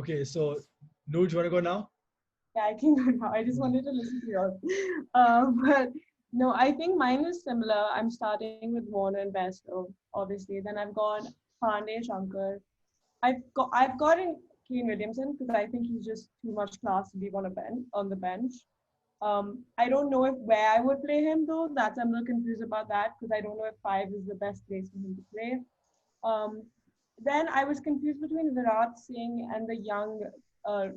Okay, so Noor, do you want to go now? Yeah, I can go now. I just wanted to listen to yours. But no, I think mine is similar. I'm starting with Warner and Best, obviously. Then I've got Pandey, Shankar. I've gotten Kane Williamson because I think he's just too much class to be on the bench. I don't know if where I would play him though. That's I'm a little confused about that because I don't know if five is the best place for him to play. Um, then I was confused between Virat Singh and the young uh,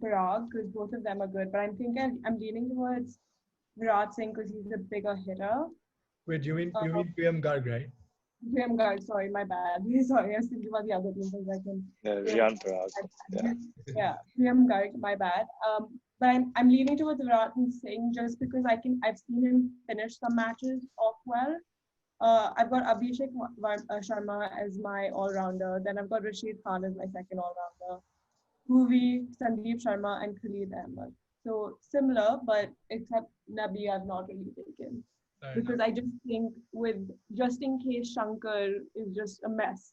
Parag because both of them are good. But I'm leaning towards Virat Singh because he's a bigger hitter. Wait, you Uh, mean PM Garg, right? Prem Garg, sorry, my bad. Sorry, I was thinking about the other team for a second. Prem, Riyan Parag. Yeah. yeah, Prem Garg, my bad. But I'm leaning towards Virat Singh just because I've seen him finish some matches off well. I've got Abhishek Sharma as my all-rounder. Then I've got Rashid Khan as my second all-rounder. Bhuvi, Sandeep Sharma, and Khalid Ahmed. So similar, but except Nabi I've not really taken. Fair Because enough. I just think with just in case Shankar is just a mess,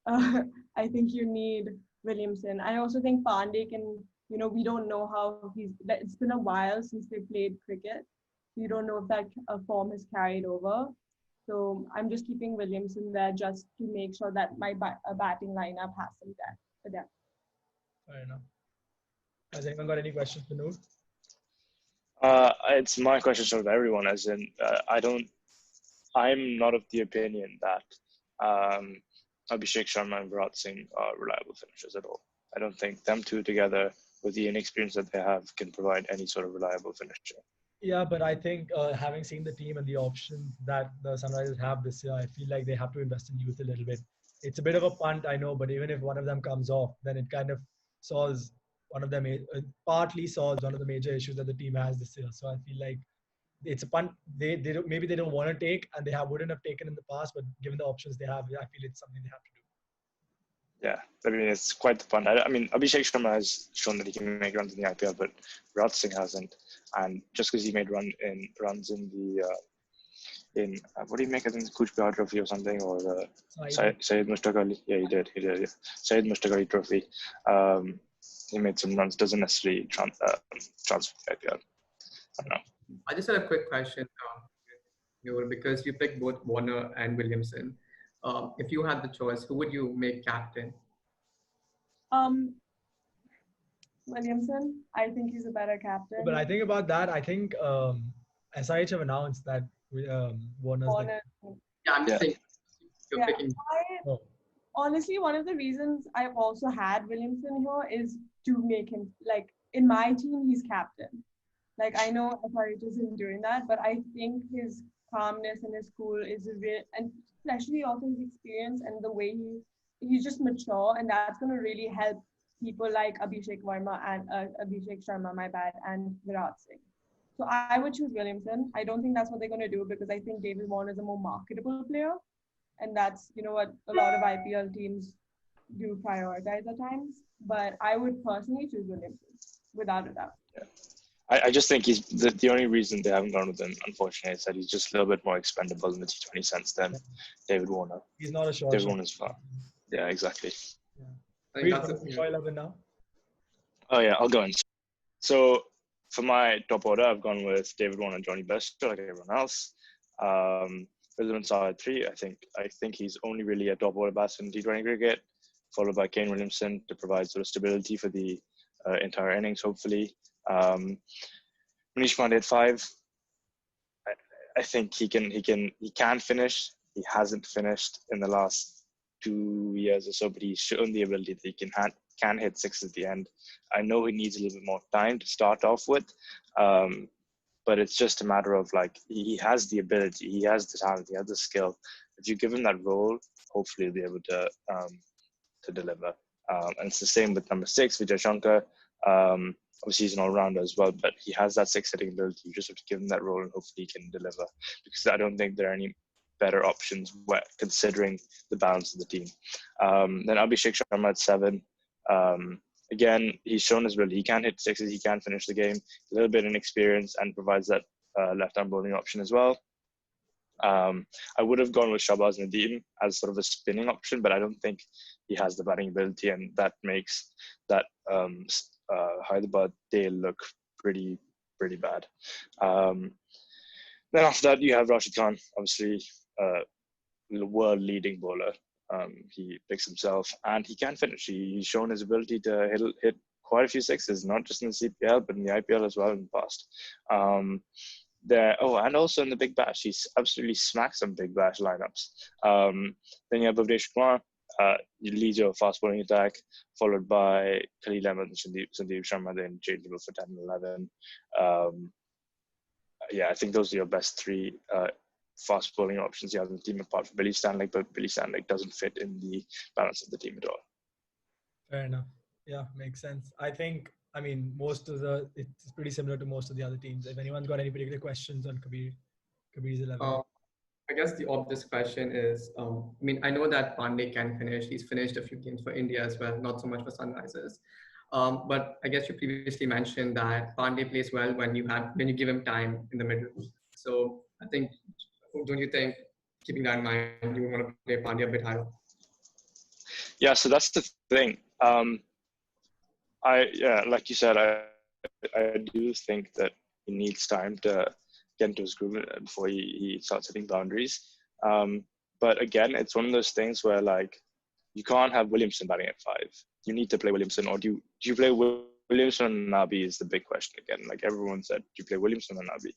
uh, I think you need Williamson. I also think Pandey can, we don't know how it's been a while since they played cricket. We don't know if that form has carried over. So I'm just keeping Williamson there just to make sure that my batting lineup has some depth. Fair enough. Has anyone got any questions for Noor? It's my question sort of everyone, as in, I'm not of the opinion that Abhishek Sharma and Virat Singh are reliable finishers at all. I don't think them two together, with the inexperience that they have, can provide any sort of reliable finisher. Yeah, but I think having seen the team and the options that the Sunrisers have this year, I feel like they have to invest in youth a little bit. It's a bit of a punt, I know, but even if one of them comes off, then it kind of solves one of them, partly solves one of the major issues that the team has this year. So I feel like it's a punt they don't, maybe they don't want to take, and wouldn't have taken in the past, but given the options they have, I feel it's something they have to do. Yeah, I mean, it's quite the fun. I mean, Abhishek Sharma has shown that he can make runs in the IPL, but Virat Singh hasn't. And just because he made runs in the what do you make? I think the Kuch Bihar Trophy or something, or the Syed Mushtaq Ali. Yeah, he did. Yeah. Syed Mushtaq Ali Trophy. He made some runs. Doesn't necessarily transfer to IPL. I don't know. I just had a quick question, because you picked both Warner and Williamson. If you had the choice, who would you make captain? Um, Williamson, I think he's a better captain. But I think about that, I think SIH have announced that Warner's Warner. Yeah, I'm just thinking you're picking. Honestly, one of the reasons I've also had Williamson here is to make him, like, in my team, he's captain. Like, I know SRH isn't doing that, but I think his calmness and his cool is a real, and especially also his experience and the way he's just mature, and that's going to really help people like Abhishek Verma and Abhishek Sharma, my bad, and Virat Singh. So I would choose Williamson. I don't think that's what they're going to do because I think David Warner is a more marketable player. And that's, what a lot of IPL teams do prioritize at times. But I would personally choose Williamson, without a doubt. Yeah. I just think he's the only reason they haven't gone with him, unfortunately, is that he's just a little bit more expendable in the T20 sense than David Warner. He's not a short David Warner's far. Yeah, exactly. Yeah. I think that's Roy 11 now. Oh yeah, I'll go in. So for my top order, I've gone with David Warner and Johnny Bairstow, like everyone else. Rizwan Saha at 3. I think he's only really a top order batsman in T20 cricket, followed by Kane Williamson to provide sort of stability for the entire innings, hopefully. Manish Pandey at 5. I think he can finish. He hasn't finished in the last 2 years or so, but he's shown the ability that he can hit six at the end. I know he needs a little bit more time to start off with, but it's just a matter of, like, he has the ability, he has the talent, he has the skill. If you give him that role, hopefully he'll be able to deliver. And it's the same with number 6, Vijay Shankar. Obviously he's an all-rounder as well, but he has that six-hitting ability. You just have to give him that role and hopefully he can deliver, because I don't think there are any better options considering the balance of the team. Then Abhishek Sharma at 7. Again, he's shown his ability. He can hit sixes, he can finish the game. A little bit inexperienced and provides that left-arm bowling option as well. I would have gone with Shahbaz Nadeem as sort of a spinning option, but I don't think he has the batting ability, and that makes that Hyderabad day look pretty bad. Then after that, you have Rashid Khan, obviously world leading bowler. He picks himself, and he can finish. He's shown his ability to hit quite a few sixes, not just in the CPL, but in the IPL as well in the past. And also in the Big Bash, he's absolutely smacked some Big Bash lineups. Then you have Bhuvnesh Kumar, you lead your fast bowling attack, followed by Khalil Ahmed and Sandeep Sharma, the interchangeable for 10 and 11. I think those are your best three fast bowling options you have in the team, apart from Billy Stanley, but Billy Stanley doesn't fit in the balance of the team at all. Fair enough. Yeah, makes sense. I mean, it's pretty similar to most of the other teams. If anyone's got any particular questions on Kabir's 11. I guess the obvious question is, I know that Pandey can finish. He's finished a few games for India as well, not so much for Sunrisers. But I guess you previously mentioned that Pandey plays well when you give him time in the middle. So I think, don't you think, keeping that in mind, you would want to play Pandey a bit higher? Yeah, so that's the thing. Like you said, I do think that he needs time to get into his groove before he starts hitting boundaries. But again, it's one of those things where you can't have Williamson batting at 5. You need to play Williamson, or do you play Williamson and Nabi is the big question again. Like everyone said, do you play Williamson and Nabi?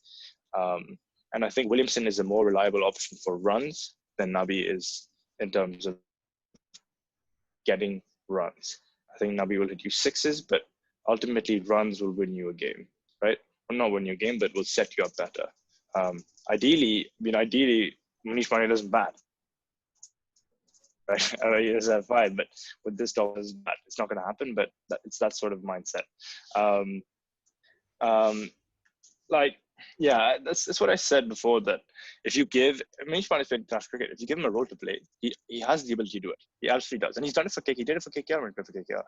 And I think Williamson is a more reliable option for runs than Nabi is in terms of getting runs. I think Nabi will hit you sixes, but ultimately runs will win you a game, right? Well, not win you a game, but will set you up better. Ideally, Manish Pandey doesn't bat. Right? He doesn't have 5, but with this dog, it's not going to happen. But it's that sort of mindset. That's what I said before. That if you give Manish Pandey played international cricket, if you give him a role to play, he has the ability to do it. He absolutely does, and he's done it for KK. He did it for KKR when he played for KKR.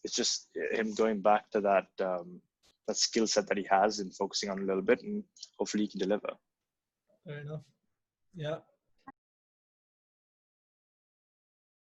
It's just him going back to that skill set that he has and focusing on a little bit, and hopefully he can deliver. Fair enough. Yeah.